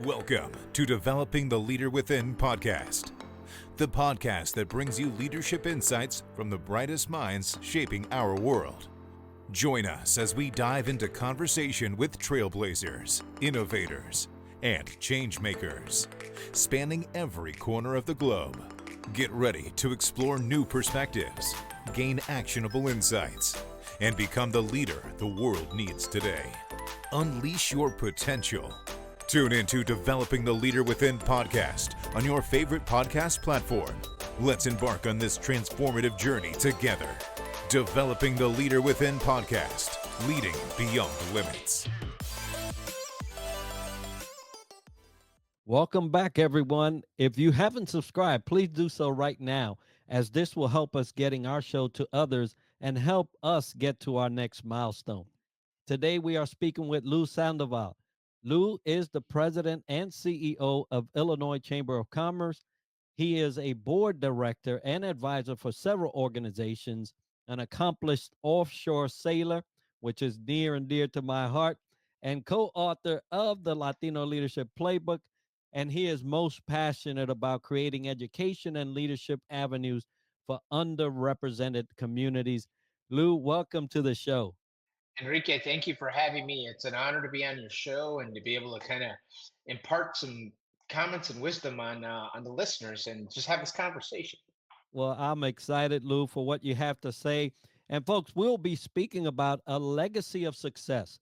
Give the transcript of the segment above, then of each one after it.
Welcome to Developing the Leader Within podcast, the podcast that brings you leadership insights from the brightest minds shaping our world. Join us as we dive into conversation with trailblazers, innovators, and change makers, spanning every corner of the globe. Get ready to explore new perspectives, gain actionable insights, and become the leader the world needs today. Unleash your potential. Tune into Developing the Leader Within podcast on your favorite podcast platform. Let's embark on this transformative journey together. Developing the Leader Within podcast, leading beyond limits. Welcome back, everyone. If you haven't subscribed, please do so right now, as this will help us getting our show to others and help us get to our next milestone. Today, we are speaking with Lou Sandoval. Lou is the president and CEO of Illinois Chamber of Commerce. He is a board director and advisor for several organizations, an accomplished offshore sailor, which is near and dear to my heart, and co-author of the Latino Leadership Playbook. And he is most passionate about creating education and leadership avenues for underrepresented communities. Lou, welcome to the show. Enrique, thank you for having me. It's an honor to be on your show and to be able to kind of impart some comments and wisdom on the listeners and just have this conversation. Well, I'm excited, Lou, for what you have to say. And folks, we'll be speaking about a legacy of success,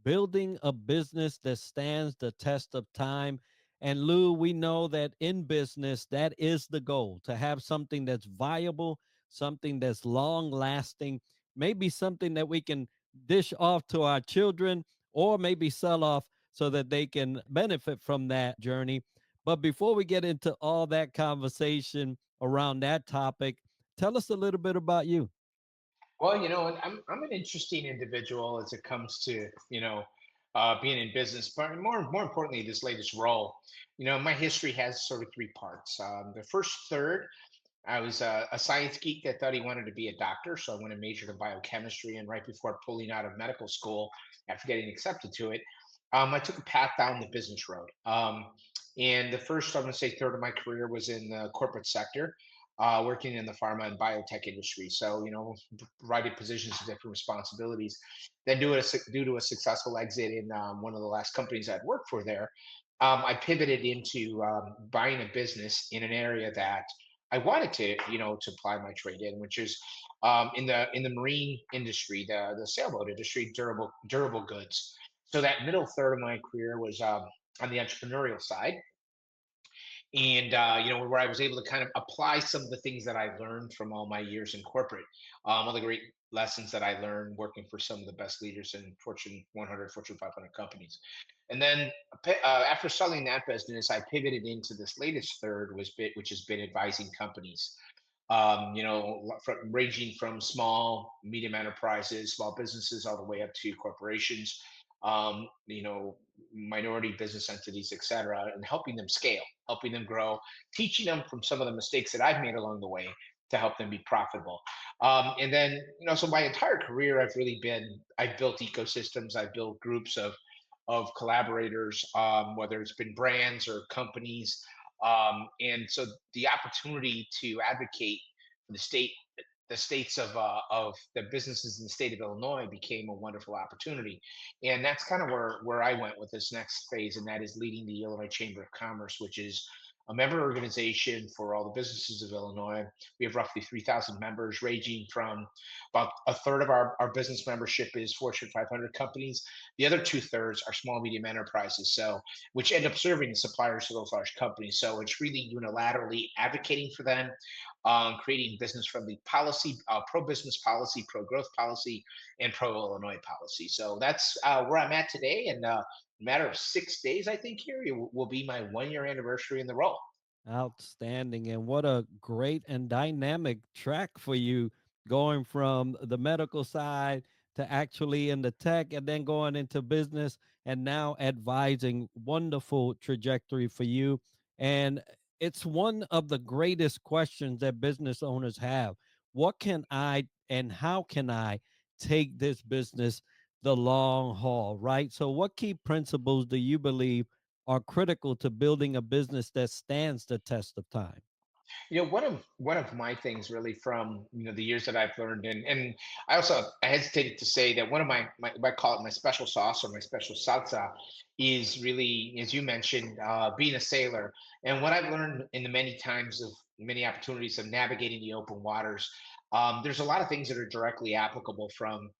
building a business that stands the test of time. And Lou, we know that in business, that is the goal, to have something that's viable, something that's long lasting, maybe something that we can dish off to our children or maybe sell off so that they can benefit from that journey. But before we get into all that conversation around that topic, tell us a little bit about you. Well, I'm an interesting individual as it comes to being in business, but more importantly, this latest role. My history has sort of three parts. The first third, I was a science geek that thought he wanted to be a doctor, so I went and majored in biochemistry. And right before pulling out of medical school, after getting accepted to it, I took a path down the business road. And the first, I'm going to say, third of my career was in the corporate sector, working in the pharma and biotech industry. So, variety of positions and different responsibilities. Then, due to a successful exit in one of the last companies I'd worked for there, I pivoted into buying a business in an area that I wanted to apply my trade in, which is in the marine industry, the sailboat industry, durable goods. So that middle third of my career was on the entrepreneurial side, and where I was able to kind of apply some of the things that I learned from all my years in corporate, all the great lessons that I learned working for some of the best leaders in Fortune 100, Fortune 500 companies. And then after selling that business, I pivoted into this latest third, which has been advising companies. Ranging from small, medium enterprises, small businesses, all the way up to corporations, um, you know, minority business entities, et cetera, and helping them scale, helping them grow, teaching them from some of the mistakes that I've made along the way to help them be profitable. And then, so my entire career, I've built ecosystems, I've built groups of collaborators, whether it's been brands or companies. And so the opportunity to advocate for the states of the businesses in the state of Illinois became a wonderful opportunity. And that's kind of where I went with this next phase, and that is leading the Illinois Chamber of Commerce, which is a member organization for all the businesses of Illinois. We have roughly 3,000 members, ranging from about a third of our business membership is Fortune 500 companies. The other two thirds are small, medium enterprises. So, which end up serving the suppliers to those large companies. So it's really unilaterally advocating for them, creating business friendly policy, pro business policy, pro growth policy, and pro Illinois policy. So that's where I'm at today. And a matter of 6 days, I think here it will be my 1 year anniversary in the role. Outstanding. And what a great and dynamic track for you, going from the medical side to actually in the tech and then going into business and now advising. Wonderful trajectory for you. And it's one of the greatest questions that business owners have. What can I and how can I take this business the long haul, right? So, what key principles do you believe are critical to building a business that stands the test of time? One of my things really from the years that I've learned, and I hesitated to say that one of I call it my special sauce or my special salsa is really, as you mentioned, being a sailor. And what I've learned in the many times of many opportunities of navigating the open waters, there's a lot of things that are directly applicable from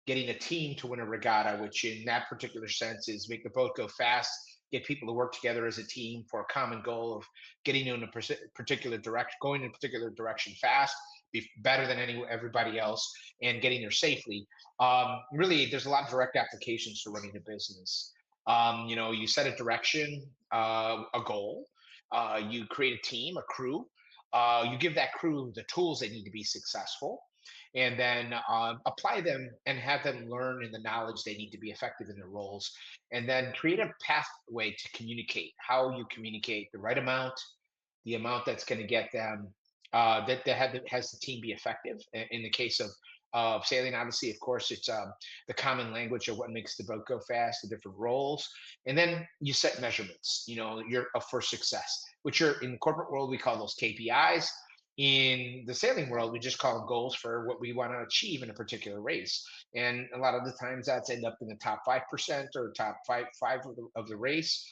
getting a team to win a regatta, which in that particular sense is make the boat go fast, get people to work together as a team for a common goal of getting in a particular direction, going in a particular direction fast, be better than everybody else, and getting there safely. Really, there's a lot of direct applications to running a business. You set a direction, a goal. You create a team, a crew. You give that crew the tools they need to be successful, and then apply them and have them learn in the knowledge they need to be effective in their roles, and then create a pathway to communicate how you communicate the right amount, the amount that's going to get them has the team be effective. In the case of sailing, obviously, of course, it's the common language of what makes the boat go fast, the different roles, and then you set measurements. You're for success, which are in the corporate world we call those KPIs. In the sailing world, we just call them goals for what we want to achieve in a particular race. And a lot of the times that's end up in the top 5% or top five of the race.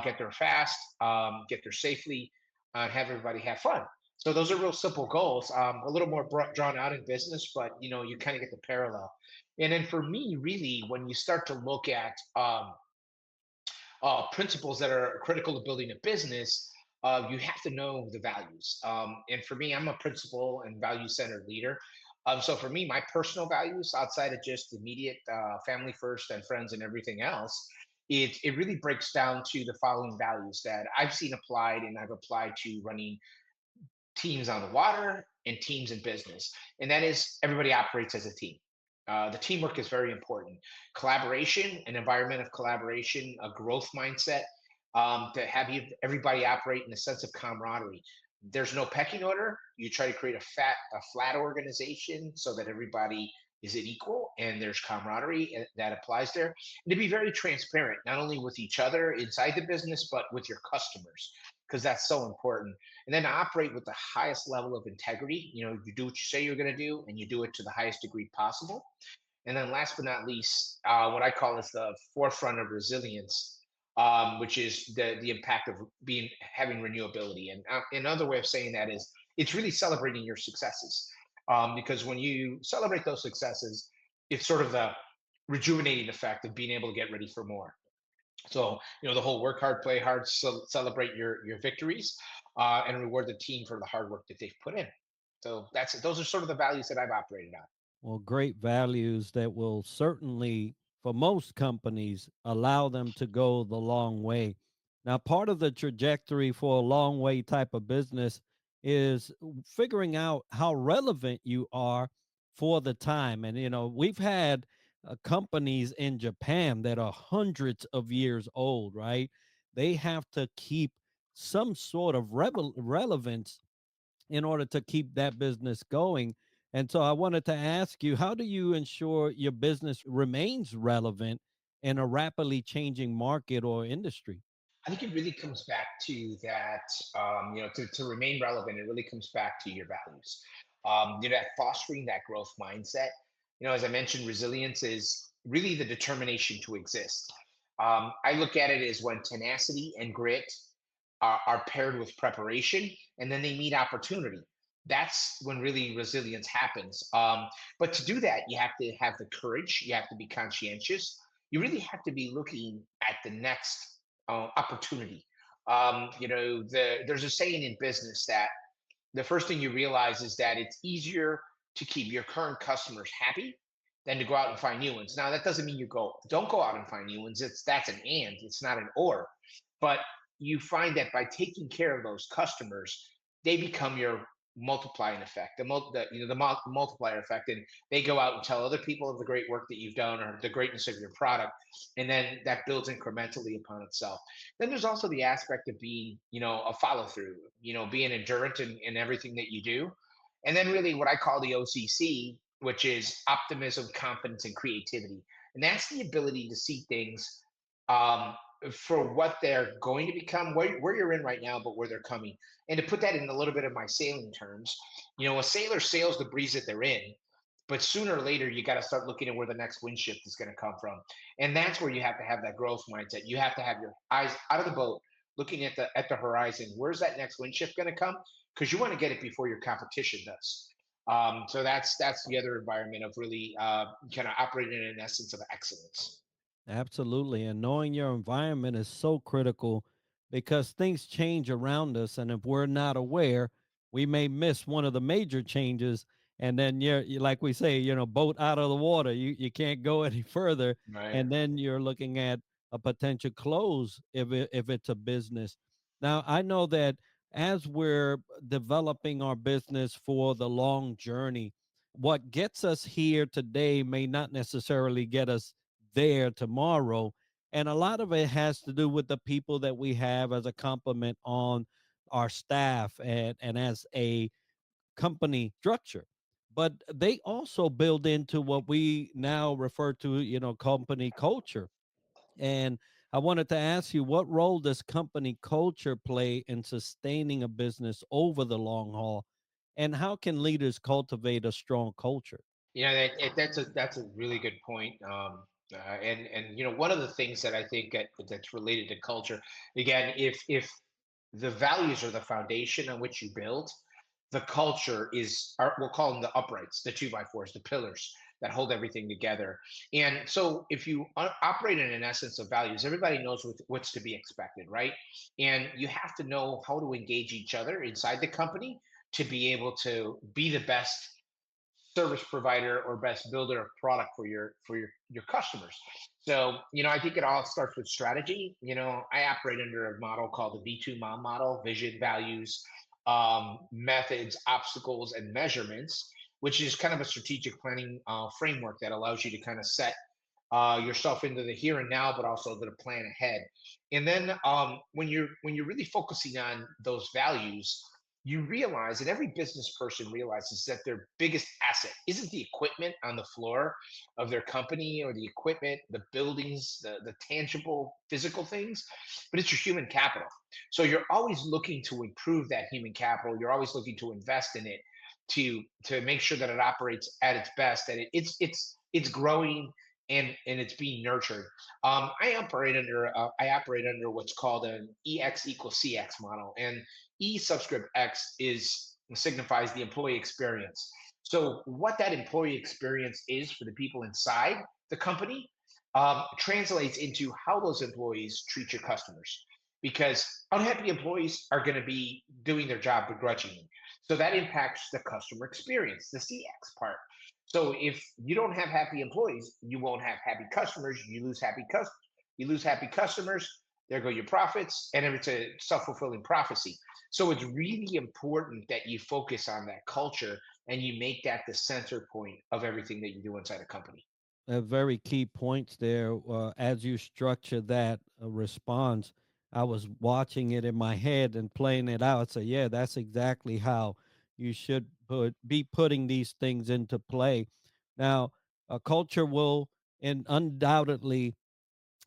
Get there fast, get there safely, have everybody have fun. So those are real simple goals. A little more drawn out in business, but you kind of get the parallel. And then for me, really, when you start to look at principles that are critical to building a business, you have to know the values. And for me, I'm a principle and value centered leader. So for me, my personal values outside of just immediate family first and friends and everything else, it really breaks down to the following values that I've seen applied and I've applied to running teams on the water and teams in business. And that is everybody operates as a team. The teamwork is very important. Collaboration, an environment of collaboration, a growth mindset, to have everybody operate in a sense of camaraderie. There's no pecking order. You try to create a flat organization so that everybody is it equal and there's camaraderie that applies there. And to be very transparent, not only with each other inside the business, but with your customers, because that's so important. And then operate with the highest level of integrity. You do what you say you're going to do, and you do it to the highest degree possible. And then last but not least, what I call is the forefront of resilience, which is the impact of having renewability. And another way of saying that is it's really celebrating your successes, because when you celebrate those successes, it's sort of the rejuvenating effect of being able to get ready for more. So the whole work hard, play hard, celebrate your victories, and reward the team for the hard work that they've put in. So those are sort of the values that I've operated on. Well, great values that will certainly, for most companies, allow them to go the long way. Now, part of the trajectory for a long way type of business is figuring out how relevant you are for the time. And, we've had companies in Japan that are hundreds of years old, right? They have to keep some sort of relevance in order to keep that business going. And so I wanted to ask you, how do you ensure your business remains relevant in a rapidly changing market or industry? I think it really comes back to that, to remain relevant, it really comes back to your values. That fostering that growth mindset. As I mentioned, resilience is really the determination to exist. I look at it as when tenacity and grit are paired with preparation, and then they meet opportunity. That's when really resilience happens. But to do that, you have to have the courage, you have to be conscientious, you really have to be looking at the next opportunity. There's a saying in business that the first thing you realize is that it's easier to keep your current customers happy than to go out and find new ones. Now, that doesn't mean don't go out and find new ones. That's an and, it's not an or. But you find that by taking care of those customers, they become your multiplying effect, the multiplier effect, and they go out and tell other people of the great work that you've done or the greatness of your product, and then that builds incrementally upon itself. Then there's also the aspect of being, a follow through, being endurant in everything that you do. And then really what I call the OCC, which is optimism, confidence, and creativity. And that's the ability to see things um, for what they're going to become, where you're in right now, but where they're coming. And to put that in a little bit of my sailing terms, a sailor sails the breeze that they're in, but sooner or later you got to start looking at where the next wind shift is going to come from. And that's where you have to have that growth mindset. You have to have your eyes out of the boat, looking at the horizon. Where's that next wind shift going to come? Because you want to get it before your competition does. So that's the other environment of really kind of operating in an essence of excellence. Absolutely. And knowing your environment is so critical because things change around us. And if we're not aware, we may miss one of the major changes. And then like we say, boat out of the water. You can't go any further. Right. And then you're looking at a potential close if it's a business. Now, I know that as we're developing our business for the long journey, what gets us here today may not necessarily get us there tomorrow. And a lot of it has to do with the people that we have as a complement on our staff and as a company structure. But they also build into what we now refer to, company culture. And I wanted to ask you, what role does company culture play in sustaining a business over the long haul? And how can leaders cultivate a strong culture? That's a really good point. And one of the things that I think that's related to culture, again, if the values are the foundation on which you build, the culture we'll call them the uprights, the two by fours, the pillars that hold everything together. And so if you operate in an essence of values, everybody knows what's to be expected, right? And you have to know how to engage each other inside the company to be able to be the best service provider or best builder of product for your customers. So I think it all starts with strategy. I operate under a model called the V2 mom model: vision, values, methods, obstacles, and measurements, which is kind of a strategic planning framework that allows you to kind of set yourself into the here and now, but also the plan ahead. And then when you're really focusing on those values, you realize, and every business person realizes, that their biggest asset isn't the equipment on the floor of their company, or the equipment, the buildings, the tangible physical things, but it's your human capital. So you're always looking to improve that human capital. You're always looking to invest in it to make sure that it operates at its best, that it's growing and it's being nurtured. I operate under what's called an EX equals CX model, and E subscript X is signifies the employee experience. So what that employee experience is for the people inside the company translates into how those employees treat your customers. Because unhappy employees are going to be doing their job begrudgingly. So that impacts the customer experience, the CX part. So if you don't have happy employees, you won't have happy customers. You lose happy customers. There go your profits, and it's a self-fulfilling prophecy. So it's really important that you focus on that culture and you make that the center point of everything that you do inside a company. Very key points there. As you structure that response, I was watching it in my head and playing it out. So yeah, that's exactly how you should be putting these things into play. Now, a culture will and undoubtedly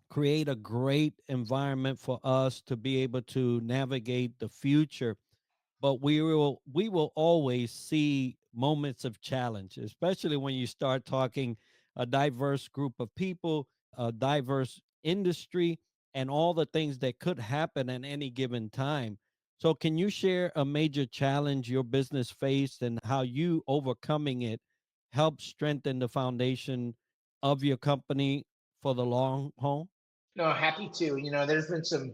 create a great environment for us to be able to navigate the future, but we will always see moments of challenge, especially when you start talking a diverse group of people, a diverse industry, and all the things that could happen at any given time. So can you share a major challenge your business faced and how you overcoming it helps strengthen the foundation of your company for the long haul? No, happy to. There's been some,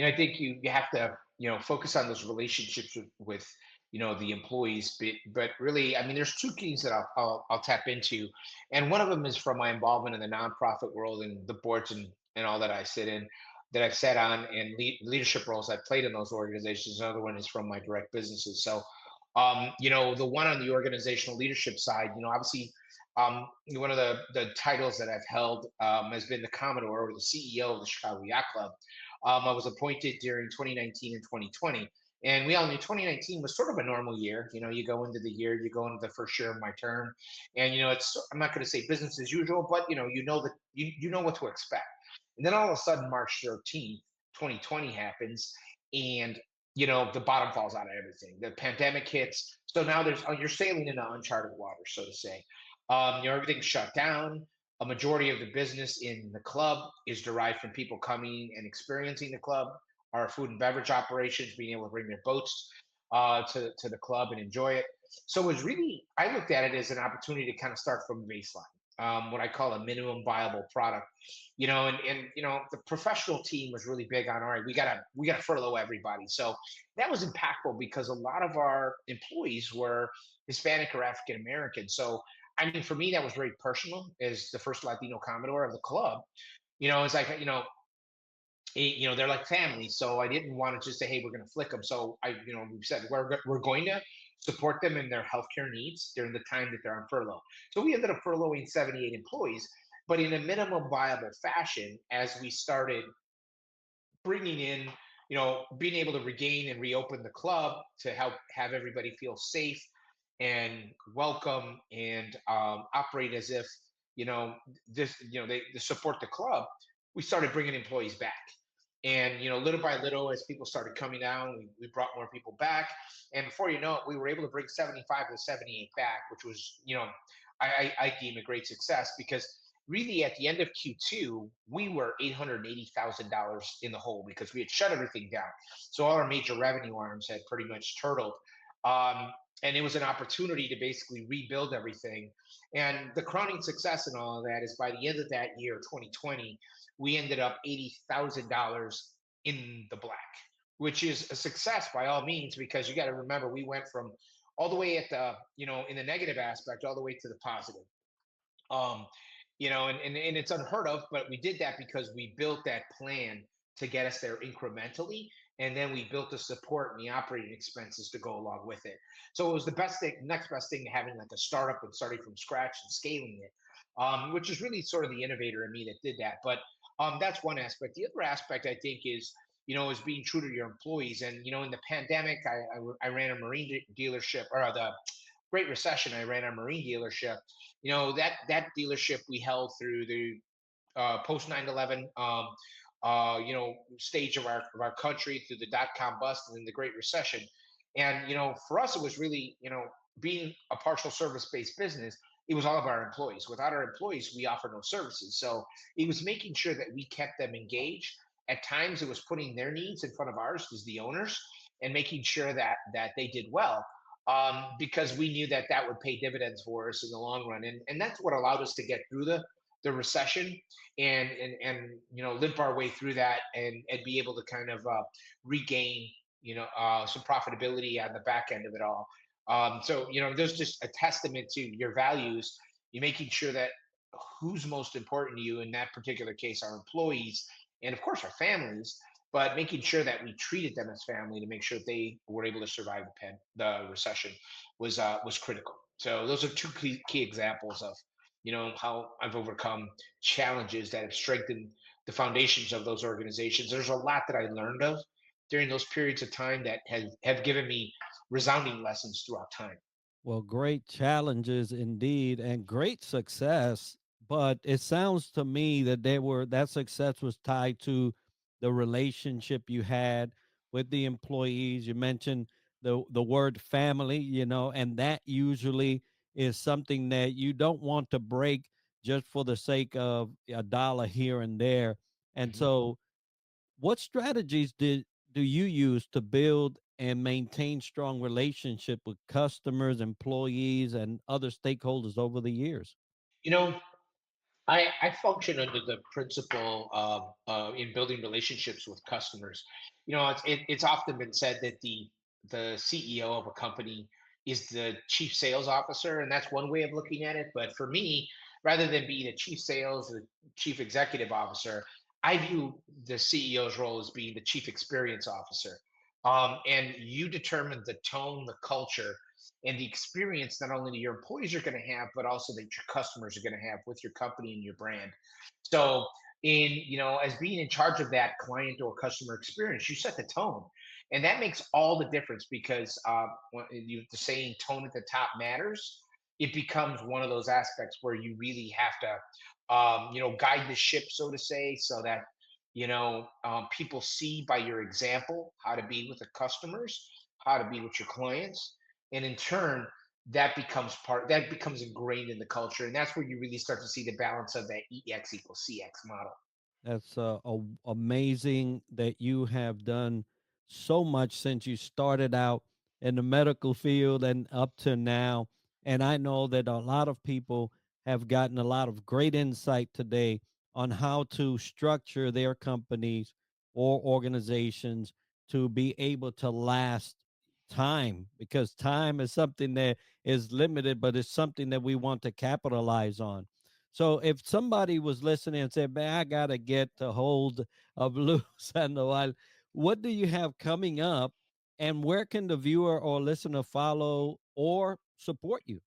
I think you have to, focus on those relationships with the employees. But really, I mean, there's two keys that I'll tap into. And one of them is from my involvement in the nonprofit world and the boards and all that I sit in, that I've sat on, and leadership roles I've played in those organizations. Another one is from my direct businesses. So, the one on the organizational leadership side, obviously, one of the titles that I've held has been the Commodore, or the CEO of the Chicago Yacht Club. I was appointed during 2019 and 2020. And we all knew 2019 was sort of a normal year. You go into the year, you go into the first year of my term, and I'm not going to say business as usual, but you know that you know what to expect. And then all of a sudden, March 13th, 2020 happens, and the bottom falls out of everything. The pandemic hits, so now you're sailing into uncharted water, so to say. Everything's shut down. A majority of the business in the club is derived from people coming and experiencing the club. Our food and beverage operations being able to bring their boats to the club and enjoy it. So it was really, I looked at it as an opportunity to kind of start from baseline, what I call a minimum viable product. And the professional team was really big on, all right, we gotta furlough everybody. So that was impactful because a lot of our employees were Hispanic or African American. So I mean, for me, that was very personal. As the first Latino Commodore of the club, it's like, they're like family. So I didn't want to just say, hey, we're going to flick them. So we said we're going to support them in their healthcare needs during the time that they're on furlough. So we ended up furloughing 78 employees, but in a minimum viable fashion as we started bringing in, being able to regain and reopen the club to help have everybody feel safe and welcome and operate as if, they support the club. We started bringing employees back. And little by little, as people started coming down, we brought more people back. And before you know it, we were able to bring 75 to 78 back, which was, I deem a great success because really at the end of Q2, we were $880,000 in the hole because we had shut everything down. So all our major revenue arms had pretty much turtled. And it was an opportunity to basically rebuild everything. And the crowning success in all of that is by the end of that year, 2020, we ended up $80,000 in the black, which is a success by all means, because you got to remember we went from all the way at the, in the negative aspect, all the way to the positive. Um, and it's unheard of, but we did that because we built that plan to get us there incrementally. And then we built the support and the operating expenses to go along with it. So it was the best thing, next best thing to having like a startup and starting from scratch and scaling it, which is really sort of the innovator in me that did that. But that's one aspect. The other aspect I think is being true to your employees. And, in the pandemic, I ran a marine dealership, or the Great Recession, I ran a marine dealership. That dealership we held through the post 9/11 stage of our country, through the dot-com bust and then the Great Recession. And for us, it was really, being a partial service-based business, it was all of our employees. Without our employees, we offer no services. So it was making sure that we kept them engaged. At times, it was putting their needs in front of ours as the owners and making sure that they did well, because we knew that that would pay dividends for us in the long run. And that's what allowed us to get through the recession and limp our way through that and be able to kind of regain some profitability on the back end of it all. So there's just a testament to your values. You're making sure that who's most important to you in that particular case, our employees, and of course our families, but making sure that we treated them as family to make sure they were able to survive the recession was critical. So those are two key examples of how I've overcome challenges that have strengthened the foundations of those organizations. There's a lot that I learned of during those periods of time that have given me resounding lessons throughout time. Well, great challenges indeed and great success. But it sounds to me that that success was tied to the relationship you had with the employees. You mentioned the word family, and that usually is something that you don't want to break just for the sake of a dollar here and there. And Mhm. so what strategies do you use to build and maintain strong relationship with customers, employees, and other stakeholders over the years? You know, I function under the principle of in building relationships with customers. It's often been said that the CEO of a company is the chief sales officer, and that's one way of looking at it. But for me, rather than being a chief sales or chief executive officer, I view the CEO's role as being the chief experience officer. And you determine the tone, the culture, and the experience not only that your employees are going to have, but also that your customers are going to have with your company and your brand. So, as being in charge of that client or customer experience, you set the tone, and that makes all the difference because the saying "tone at the top matters." It becomes one of those aspects where you really have to guide the ship, so to say, so that people see by your example how to be with the customers, how to be with your clients, and in turn, that becomes ingrained in the culture, and that's where you really start to see the balance of that EX equals CX model. That's amazing that you have done so much since you started out in the medical field and up to now. And I know that a lot of people have gotten a lot of great insight today on how to structure their companies or organizations to be able to last time, because time is something that is limited, but it's something that we want to capitalize on. So if somebody was listening and said, "Man, I gotta get a hold of Lou Sandoval," what do you have coming up, and where can the viewer or listener follow or support you?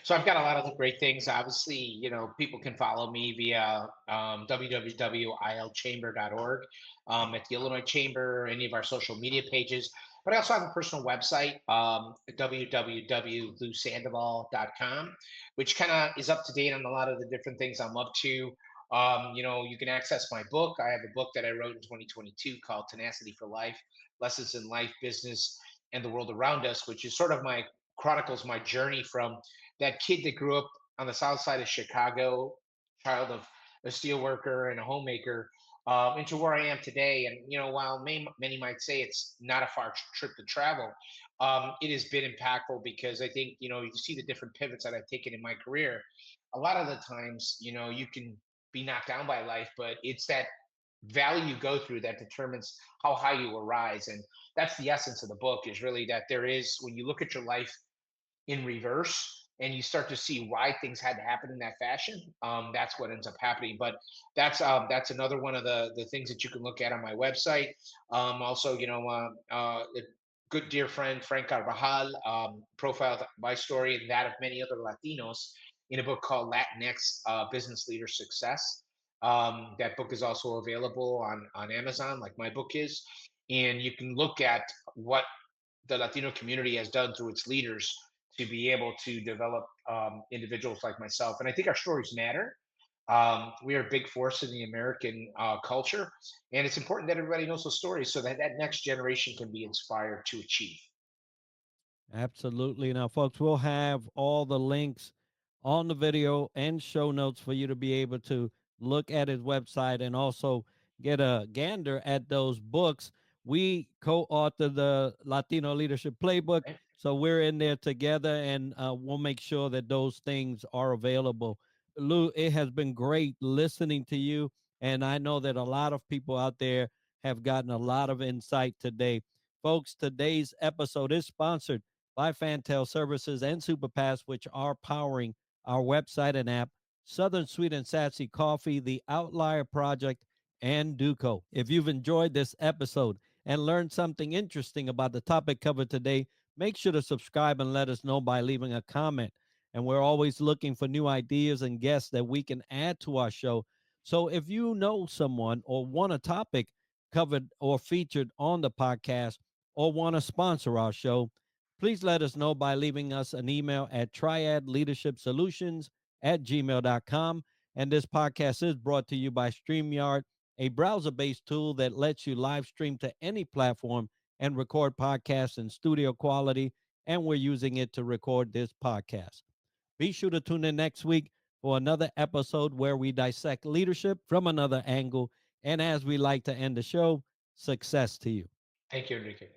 So I've got a lot of great things. Obviously, people can follow me via www.ilchamber.org, at the Illinois Chamber, any of our social media pages. But I also have a personal website, www.lousandoval.com, which kind of is up to date on a lot of the different things I'm up to. You can access my book. I have a book that I wrote in 2022 called Tenacity for Life: Lessons in Life, Business, and the World Around Us, which is sort of my chronicles my journey from that kid that grew up on the south side of Chicago, child of a steelworker and a homemaker, into where I am today. And while many might say it's not a far trip to travel, it has been impactful because I think you see the different pivots that I've taken in my career. A lot of the times, you can be knocked down by life, but it's that valley you go through that determines how high you will rise. And that's the essence of the book, is really that there is, when you look at your life in reverse and you start to see why things had to happen in that fashion, that's what ends up happening. But that's another one of the things that you can look at on my website. Also, a good dear friend Frank Carvajal profiled my story and that of many other Latinos in a book called Latinx Business Leader Success. That book is also available on Amazon, like my book is, and you can look at what the Latino community has done through its leaders to be able to develop individuals like myself. And I think our stories matter. We are a big force in the American culture, and it's important that everybody knows those stories so that that next generation can be inspired to achieve. Absolutely. Now, folks, we'll have all the links on the video and show notes for you to be able to look at his website and also get a gander at those books. We co authored the Latino Leadership Playbook, Right? so we're in there together, and we'll make sure that those things are available. Lou, it has been great listening to you, and I know that a lot of people out there have gotten a lot of insight today. Folks, today's episode is sponsored by Fantel Services and Superpass, which are powering our website and app, Southern Sweet and Sassy Coffee, The Outlier Project, and Duco. If you've enjoyed this episode and learned something interesting about the topic covered today, make sure to subscribe and let us know by leaving a comment. And we're always looking for new ideas and guests that we can add to our show. So if you know someone or want a topic covered or featured on the podcast or want to sponsor our show, please let us know by leaving us an email at triadleadershipsolutions@gmail.com. And this podcast is brought to you by StreamYard, a browser based tool that lets you live stream to any platform and record podcasts in studio quality. And we're using it to record this podcast. Be sure to tune in next week for another episode where we dissect leadership from another angle. And as we like to end the show, success to you. Thank you, Enrique.